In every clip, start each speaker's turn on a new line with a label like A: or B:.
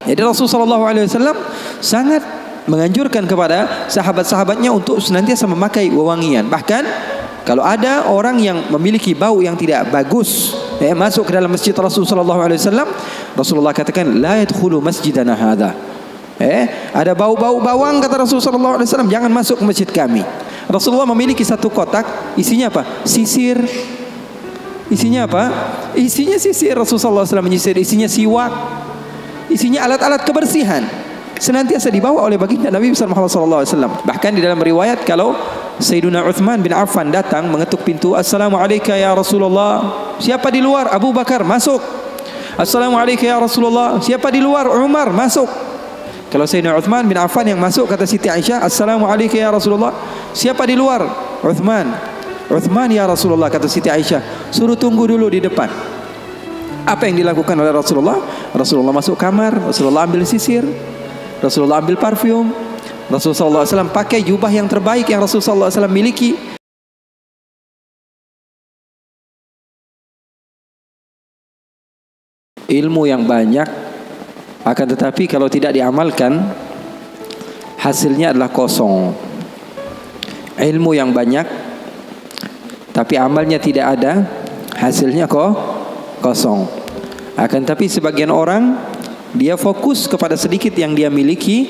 A: Jadi Rasulullah SAW sangat menganjurkan kepada sahabat-sahabatnya untuk senantiasa memakai wewangian. Bahkan kalau ada orang yang memiliki bau yang tidak bagus masuk ke dalam masjid Rasulullah SAW, Rasulullah katakan la yadkhulu masjidana hadza. Ada bau-bau bawang kata Rasulullah SAW, jangan masuk ke masjid kami. Rasulullah memiliki satu kotak, isinya apa? Sisir. Isinya apa? Isinya sisir. Rasulullah SAW menyisir. Isinya siwak. Isinya alat-alat kebersihan. Senantiasa dibawa oleh baginda Nabi Muhammad SAW. Bahkan di dalam riwayat kalau Sayyiduna Uthman bin Affan datang mengetuk pintu, Assalamualaikum ya Rasulullah. Siapa di luar? Abu Bakar, masuk. Assalamualaikum ya Rasulullah. Siapa di luar? Umar, masuk. Kalau Sayyidina Uthman bin Affan yang masuk, kata Siti Aisyah, Assalamualaikum ya Rasulullah. Siapa di luar? Uthman. Uthman ya Rasulullah, kata Siti Aisyah, suruh tunggu dulu di depan. Apa yang dilakukan oleh Rasulullah? Rasulullah masuk kamar, Rasulullah ambil sisir, Rasulullah ambil parfum, Rasulullah SAW pakai jubah yang terbaik yang Rasulullah SAW miliki. Ilmu yang banyak, akan tetapi kalau tidak diamalkan, hasilnya adalah kosong. Ilmu yang banyak, tapi amalnya tidak ada, hasilnya kosong. Akan tapi sebagian orang, dia fokus kepada sedikit yang dia miliki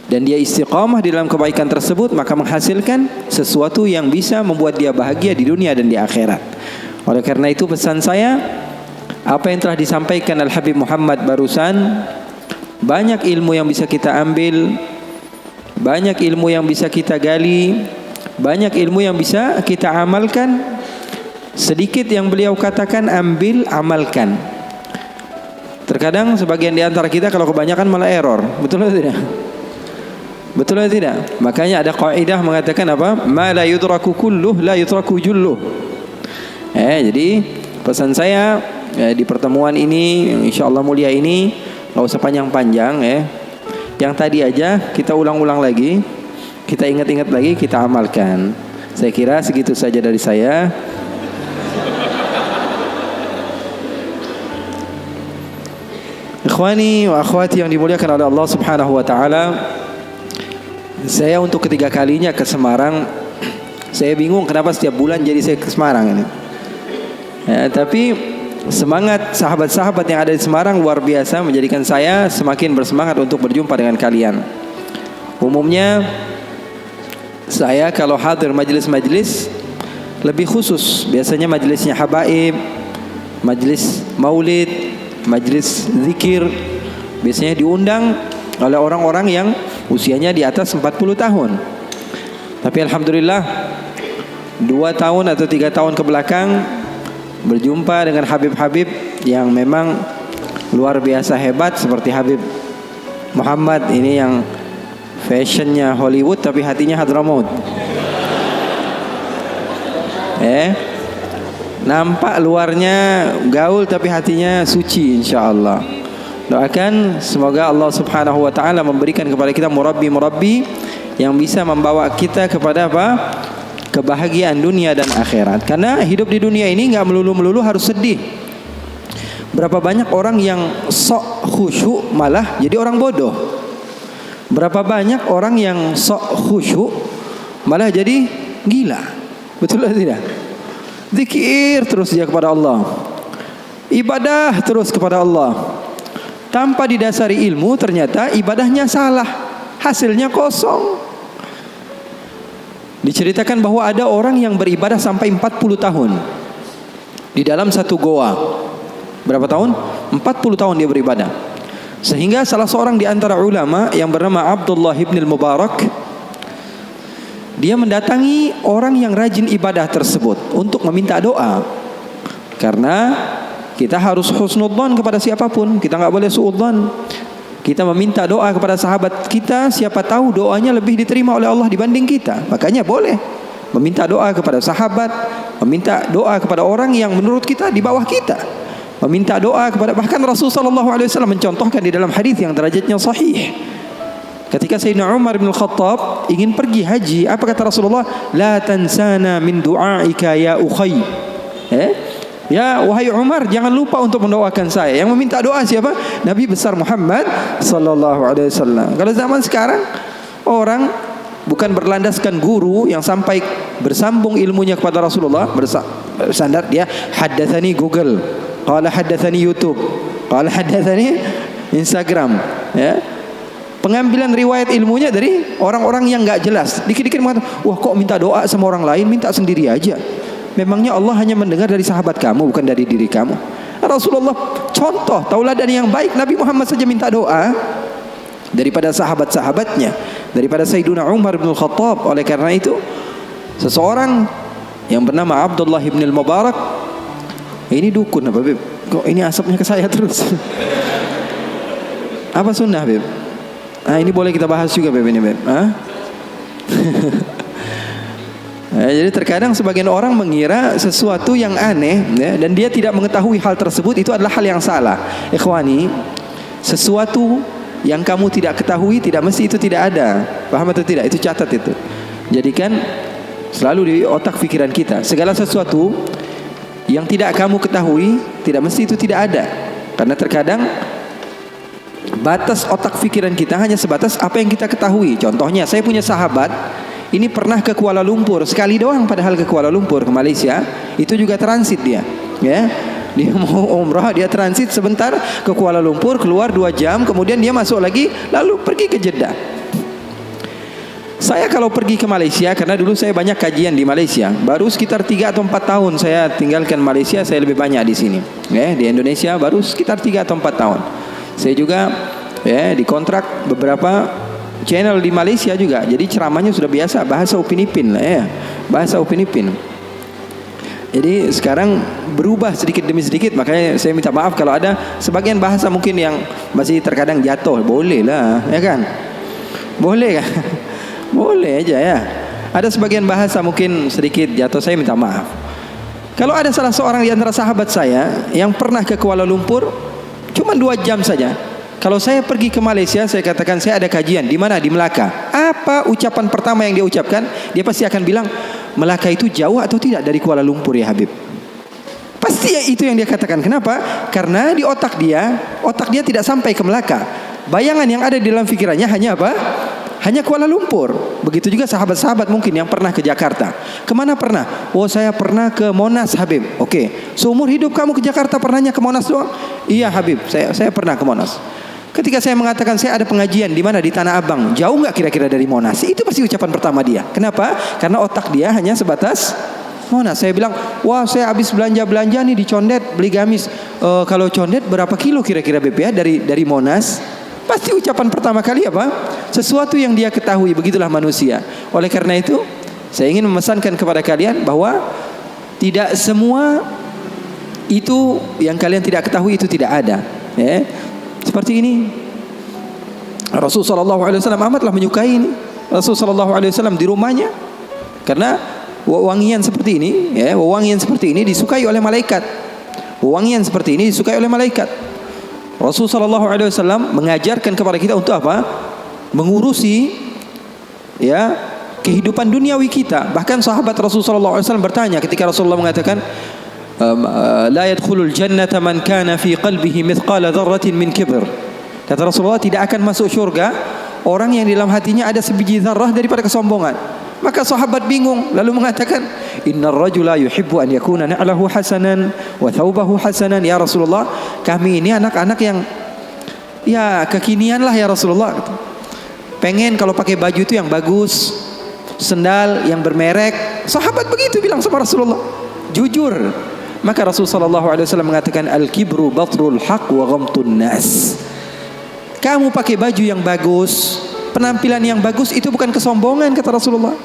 A: dan dia istiqamah di dalam kebaikan tersebut, maka menghasilkan sesuatu yang bisa membuat dia bahagia di dunia dan di akhirat. Oleh karena itu pesan saya, apa yang telah disampaikan Al-Habib Muhammad barusan, banyak ilmu yang bisa kita ambil, banyak ilmu yang bisa kita gali, banyak ilmu yang bisa kita amalkan. Sedikit yang beliau katakan, ambil, amalkan. Terkadang sebagian di antara kita kalau kebanyakan malah error. Betul atau tidak? Betul atau tidak? Makanya ada kaidah mengatakan apa? Ma la yudraku kulluh la yutraku julluh. Jadi pesan saya di pertemuan ini, insyaallah mulia ini, enggak usah panjang-panjang Yang tadi aja kita ulang-ulang lagi, kita ingat-ingat lagi, kita amalkan. Saya kira segitu saja dari saya. Ikhwani wa akhwati yang dimuliakan oleh Allah Subhanahu wa taala, saya untuk ketiga kalinya ke Semarang. Saya bingung kenapa setiap bulan jadi saya ke Semarang ini. Tapi semangat sahabat-sahabat yang ada di Semarang luar biasa, menjadikan saya semakin bersemangat untuk berjumpa dengan kalian. Umumnya saya kalau hadir majelis-majelis lebih khusus, biasanya majelisnya habaib, majelis maulid, majelis zikir, biasanya diundang oleh orang-orang yang usianya di atas 40 tahun. Tapi alhamdulillah 2 tahun atau 3 tahun ke belakang berjumpa dengan Habib-Habib yang memang luar biasa hebat, seperti Habib Muhammad ini yang fashionnya Hollywood tapi hatinya Hadramaut. Nampak luarnya gaul tapi hatinya suci, insyaallah. Doakan semoga Allah Subhanahu wa taala memberikan kepada kita murabbi-murabbi yang bisa membawa kita kepada apa? Kebahagiaan dunia dan akhirat. Karena hidup di dunia ini enggak melulu-melulu harus sedih. Berapa banyak orang yang sok khusyuk malah jadi orang bodoh. Berapa banyak orang yang sok khusyuk malah jadi gila. Betul atau tidak? Zikir terus dia kepada Allah, ibadah terus kepada Allah, tanpa didasari ilmu, ternyata ibadahnya salah, hasilnya kosong. Diceritakan bahwa ada orang yang beribadah sampai 40 tahun di dalam satu goa. Berapa tahun? 40 tahun dia beribadah. Sehingga salah seorang di antara ulama yang bernama Abdullah ibn al-Mubarak, dia mendatangi orang yang rajin ibadah tersebut untuk meminta doa. Karena kita harus husnudzon kepada siapapun, kita enggak boleh suudzon. Kita meminta doa kepada sahabat kita, siapa tahu doanya lebih diterima oleh Allah dibanding kita. Makanya boleh meminta doa kepada sahabat, meminta doa kepada orang yang menurut kita di bawah kita, meminta doa kepada, bahkan Rasulullah SAW mencontohkan di dalam hadis yang derajatnya sahih. Ketika Sayyidina Umar bin Khattab ingin pergi haji, apa kata Rasulullah? La tansana min du'aika ya ukhay. Ya wahai Umar, jangan lupa untuk mendoakan saya. Yang meminta doa siapa? Nabi besar Muhammad sallallahu alaihi wasallam. Kalau zaman sekarang orang bukan berlandaskan guru yang sampai bersambung ilmunya kepada Rasulullah, bersandar dia haddatsani Google, qala haddatsani YouTube, qala haddatsani Instagram, ya. Pengambilan riwayat ilmunya dari orang-orang yang enggak jelas. Dikit-dikit mengatakan, "Wah, kok minta doa sama orang lain, minta sendiri aja." Memangnya Allah hanya mendengar dari sahabat kamu, bukan dari diri kamu. Rasulullah contoh tauladan yang baik. Nabi Muhammad saja minta doa daripada sahabat-sahabatnya, daripada Sayyiduna Umar bin Khattab. Oleh karena itu, seseorang yang bernama Abdullah bin Al-Mubarak, ini dukun apa Beb? Kok ini asapnya ke saya terus? Apa sunnah Beb? Ini boleh kita bahas juga Beb ini Beb. Jadi terkadang sebagian orang mengira sesuatu yang aneh, ya, dan dia tidak mengetahui hal tersebut, itu adalah hal yang salah. Ikhwani, sesuatu yang kamu tidak ketahui tidak mesti itu tidak ada. Paham atau tidak? Itu catat itu. Jadikan selalu di otak pikiran kita, segala sesuatu yang tidak kamu ketahui tidak mesti itu tidak ada. Karena terkadang batas otak pikiran kita hanya sebatas apa yang kita ketahui. Contohnya, saya punya sahabat ini pernah ke Kuala Lumpur sekali doang, padahal ke Kuala Lumpur, ke Malaysia, itu juga transit dia, ya. Dia mau umrah, dia transit sebentar ke Kuala Lumpur, keluar 2 jam, kemudian dia masuk lagi, lalu pergi ke Jeddah. Saya kalau pergi ke Malaysia, karena dulu saya banyak kajian di Malaysia, baru sekitar 3 atau 4 tahun saya tinggalkan Malaysia, saya lebih banyak di sini, ya. Di Indonesia baru sekitar 3 atau 4 tahun. Saya juga, ya, dikontrak beberapa channel di Malaysia juga. Jadi ceramahnya sudah biasa bahasa Upin Ipin lah, ya. Bahasa Upin Ipin. Jadi sekarang berubah sedikit demi sedikit, makanya saya minta maaf kalau ada sebagian bahasa mungkin yang masih terkadang jatuh. Boleh lah, ya kan? Boleh kan? Boleh aja, ya. Ada sebagian bahasa mungkin sedikit jatuh, saya minta maaf. Kalau ada salah seorang di antara sahabat saya yang pernah ke Kuala Lumpur cuma 2 jam saja. Kalau saya pergi ke Malaysia, saya katakan saya ada kajian. Di mana? Di Melaka. Apa ucapan pertama yang dia ucapkan? Dia pasti akan bilang, Melaka itu jauh atau tidak dari Kuala Lumpur ya Habib? Pasti itu yang dia katakan. Kenapa? Karena di otak dia tidak sampai ke Melaka. Bayangan yang ada di dalam pikirannya hanya apa? Hanya Kuala Lumpur. Begitu juga sahabat-sahabat mungkin yang pernah ke Jakarta. Kemana pernah? Oh, saya pernah ke Monas Habib. Oke. Seumur hidup kamu ke Jakarta pernahnya ke Monas doang? Iya Habib, saya pernah ke Monas. Ketika saya mengatakan saya ada pengajian di mana? Di Tanah Abang. Jauh nggak kira-kira dari Monas? Itu pasti ucapan pertama dia. Kenapa? Karena otak dia hanya sebatas Monas. Saya bilang, wah saya habis belanja nih di Condet, beli gamis. Kalau Condet berapa kilo kira-kira BP ya dari Monas? Pasti ucapan pertama kali apa? Sesuatu yang dia ketahui. Begitulah manusia. Oleh karena itu, saya ingin memesankan kepada kalian bahwa tidak semua itu yang kalian tidak ketahui itu tidak ada, ya. Seperti ini, Rasulullah SAW amatlah menyukai ini. Rasulullah SAW di rumahnya, karena wewangian seperti ini, ya, wewangian seperti ini disukai oleh malaikat. Wewangian seperti ini disukai oleh malaikat. Rasulullah SAW mengajarkan kepada kita untuk apa? Mengurusi, ya, kehidupan duniawi kita. Bahkan sahabat Rasulullah SAW bertanya ketika Rasulullah mengatakan, la yadkhulul jannata man kana fi qalbihi mithqala dzarratin min kibr. Kata Rasulullah, tidak akan masuk syurga orang yang di dalam hatinya ada sebiji zarrah daripada kesombongan. Maka sahabat bingung lalu mengatakan, innar rajula yuhibbu an yakuna na'lahu hasanan wa thawbahu hasanan. Ya Rasulullah, kami ini anak-anak yang ya kekinian lah ya Rasulullah. Pengen kalau pakai baju itu yang bagus, sendal yang bermerek. Sahabat begitu bilang sama Rasulullah, jujur. Maka Rasulullah SAW mengatakan, al-kibru batrul haq wa ghamtun nas. Kamu pakai baju yang bagus, penampilan yang bagus, itu bukan kesombongan, kata Rasulullah.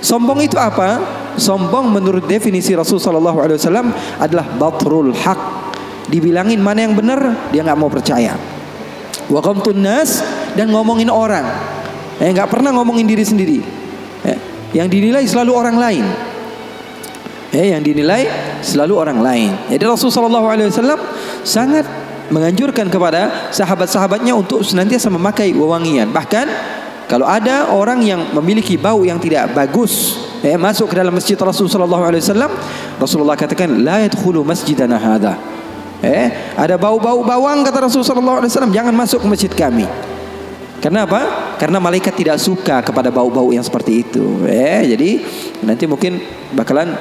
A: Sombong itu apa? Sombong menurut definisi Rasulullah SAW adalah batrul haq. Dibilangin mana yang benar, dia nggak mau percaya. Wa ghamtun nas, dan ngomongin orang, nggak pernah ngomongin diri sendiri. Yang dinilai selalu orang lain. Yang dinilai selalu orang lain. Jadi Rasulullah SAW sangat menganjurkan kepada sahabat-sahabatnya untuk senantiasa memakai wewangian. Bahkan kalau ada orang yang memiliki bau yang tidak bagus, masuk ke dalam masjid Rasulullah SAW, Rasulullah katakan, la yadkhulu masjidana hadha. Ada bau-bau bawang, kata Rasulullah SAW, jangan masuk ke masjid kami. Kenapa? Karena malaikat tidak suka kepada bau-bau yang seperti itu. Jadi nanti mungkin bakalan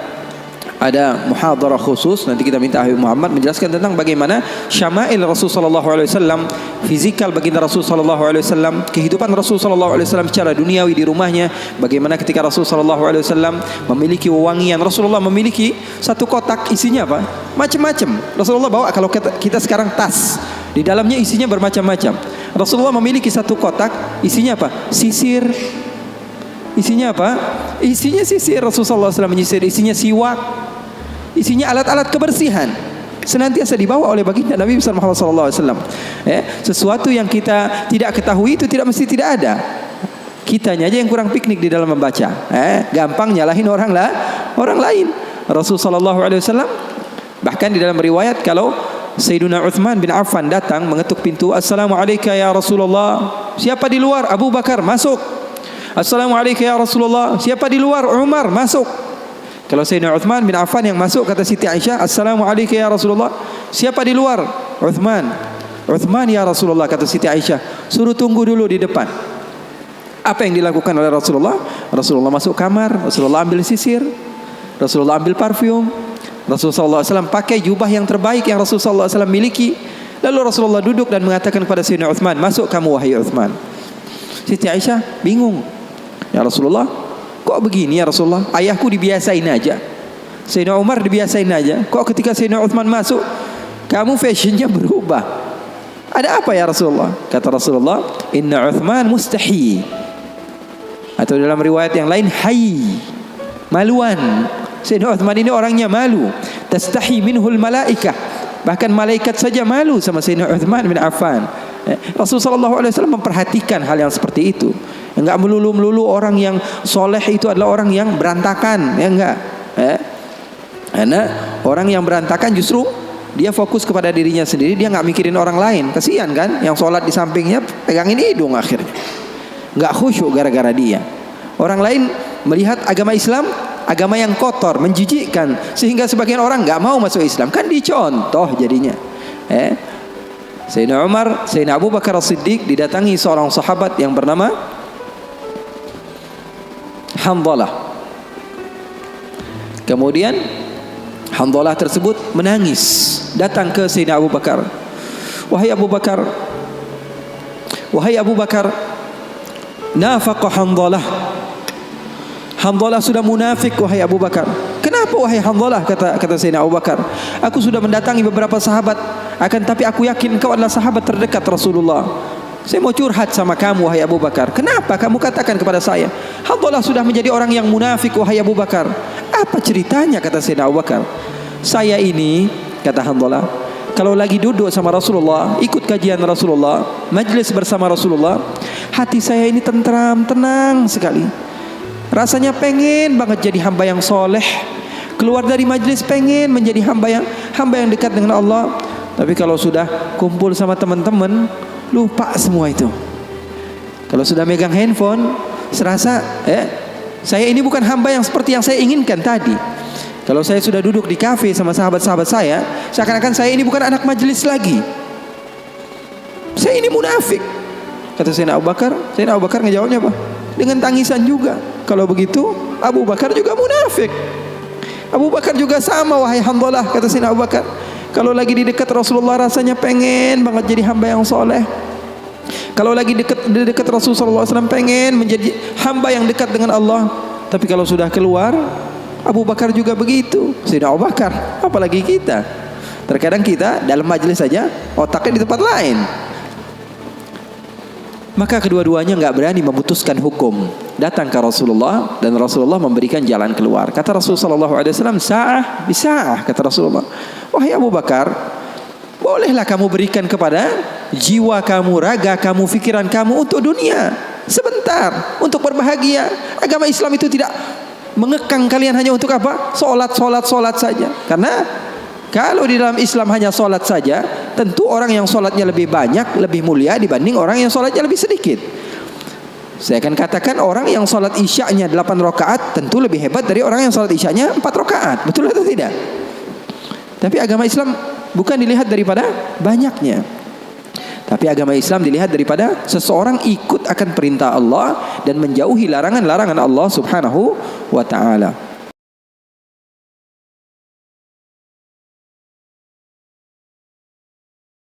A: ada muhadarah khusus, nanti kita minta Habib Muhammad menjelaskan tentang bagaimana syama'il Rasul sallallahu alaihi wasallam, fizikal baginda Rasul sallallahu alaihi wasallam, kehidupan Rasul sallallahu alaihi wasallam secara duniawi di rumahnya, bagaimana ketika Rasul sallallahu alaihi wasallam memiliki wewangian. Rasulullah memiliki satu kotak, isinya apa? Macam-macam. Rasulullah bawa, kalau kita sekarang tas, di dalamnya isinya bermacam-macam. Rasulullah memiliki satu kotak, isinya apa? Sisir. Isinya apa? Isinya sisir. Rasulullah SAW menyisir. Isinya siwak, isinya alat-alat kebersihan, senantiasa dibawa oleh baginda Nabi Muhammad SAW. Sesuatu yang kita tidak ketahui itu tidak mesti tidak ada. Kitanya aja yang kurang piknik di dalam membaca. Gampang nyalahin orang lain. Rasulullah SAW bahkan di dalam riwayat, kalau Sayyiduna Uthman bin Affan datang mengetuk pintu, Assalamualaikum ya Rasulullah. Siapa di luar? Abu Bakar. Masuk. Assalamualaikum ya Rasulullah. Siapa di luar? Umar. Masuk. Kalau Sayyidina Uthman bin Affan yang masuk, kata Siti Aisyah, Assalamualaikum ya Rasulullah. Siapa di luar? Uthman. Uthman ya Rasulullah, kata Siti Aisyah, suruh tunggu dulu di depan. Apa yang dilakukan oleh Rasulullah? Rasulullah masuk kamar, Rasulullah ambil sisir, Rasulullah ambil parfum, Rasulullah SAW pakai jubah yang terbaik yang Rasulullah SAW miliki. Lalu Rasulullah duduk dan mengatakan kepada Sayyidina Uthman, masuk kamu wahai Uthman. Siti Aisyah bingung, ya Rasulullah, kok begini ya Rasulullah? Ayahku dibiasain aja, Sayyidina Umar dibiasain aja, kok ketika Sayyidina Uthman masuk kamu fashionnya berubah? Ada apa ya Rasulullah? Kata Rasulullah, Inna Uthman mustahi. Atau dalam riwayat yang lain, hayy, maluan. Sayyidina Uthman ini orangnya malu. Tastahi minhul malaikah. Bahkan malaikat saja malu sama Sayyidina Uthman bin Affan. Rasulullah SAW memperhatikan hal yang seperti itu. Enggak melulu orang yang soleh itu adalah orang yang berantakan, ya enggak. Karena orang yang berantakan justru dia fokus kepada dirinya sendiri, dia enggak mikirin orang lain. Kasihan kan, yang sholat di sampingnya pegangin hidung akhirnya. Enggak khusyuk gara-gara dia. Orang lain melihat agama Islam, agama yang kotor, menjijikkan, sehingga sebagian orang enggak mau masuk Islam. Kan dicontoh jadinya. Sayyidina Umar, Sayyidina Abu Bakar As-Siddiq didatangi seorang sahabat yang bernama Hanzalah. Kemudian Hanzalah tersebut menangis, datang ke Sayyidina Abu Bakar. Wahai Abu Bakar, wahai Abu Bakar, nafaqa Hanzalah. Hanzalah sudah munafik wahai Abu Bakar. Kenapa wahai Hanzalah? Kata Sayyidina Abu Bakar, aku sudah mendatangi beberapa sahabat, akan tapi aku yakin kau adalah sahabat terdekat Rasulullah. Saya mau curhat sama kamu wahai Abu Bakar. Kenapa kamu katakan kepada saya Hanzalah sudah menjadi orang yang munafik wahai Abu Bakar? Apa ceritanya? Kata Sayyidina Abu Bakar, saya ini, kata Hanzalah, kalau lagi duduk sama Rasulullah, ikut kajian Rasulullah, majlis bersama Rasulullah, hati saya ini tentram, tenang sekali. Rasanya pengen banget jadi hamba yang soleh. Keluar dari majlis pengen menjadi hamba yang dekat dengan Allah. Tapi kalau sudah kumpul sama teman-teman, lupa semua itu. Kalau sudah megang handphone, serasa saya ini bukan hamba yang seperti yang saya inginkan tadi. Kalau saya sudah duduk di kafe sama sahabat-sahabat saya, seakan-akan saya ini bukan anak majelis lagi. Saya ini munafik. Kata Sayyidina Abu Bakar. Sayyidina Abu Bakar ngejawabnya apa? Dengan tangisan juga. Kalau begitu Abu Bakar juga munafik. Abu Bakar juga sama wahai Hanzalah, kata Sayyidina Abu Bakar. Kalau lagi di dekat Rasulullah rasanya pengen banget jadi hamba yang soleh. Kalau lagi di dekat Rasulullah SAW pengen menjadi hamba yang dekat dengan Allah. Tapi kalau sudah keluar, Abu Bakar juga begitu. Sayyidina Abu Bakar, apalagi kita. Terkadang kita dalam majelis saja otaknya di tempat lain. Maka kedua-duanya enggak berani memutuskan hukum. Datang ke Rasulullah dan Rasulullah memberikan jalan keluar. Kata Rasulullah SAW, sa'ah bisa'ah. Kata Rasulullah, wahai Abu Bakar, bolehlah kamu berikan kepada jiwa kamu, raga kamu, pikiran kamu untuk dunia sebentar, untuk berbahagia. Agama Islam itu tidak mengekang kalian hanya untuk apa? Solat saja. Karena kalau di dalam Islam hanya solat saja, tentu orang yang solatnya lebih banyak, lebih mulia dibanding orang yang solatnya lebih sedikit. Saya akan katakan orang yang salat isyaknya 8 rakaat tentu lebih hebat dari orang yang salat isyaknya 4 rakaat. Betul atau tidak? Tapi agama Islam bukan dilihat daripada banyaknya. Tapi agama Islam dilihat daripada seseorang ikut akan perintah Allah dan menjauhi larangan-larangan Allah Subhanahu wa taala.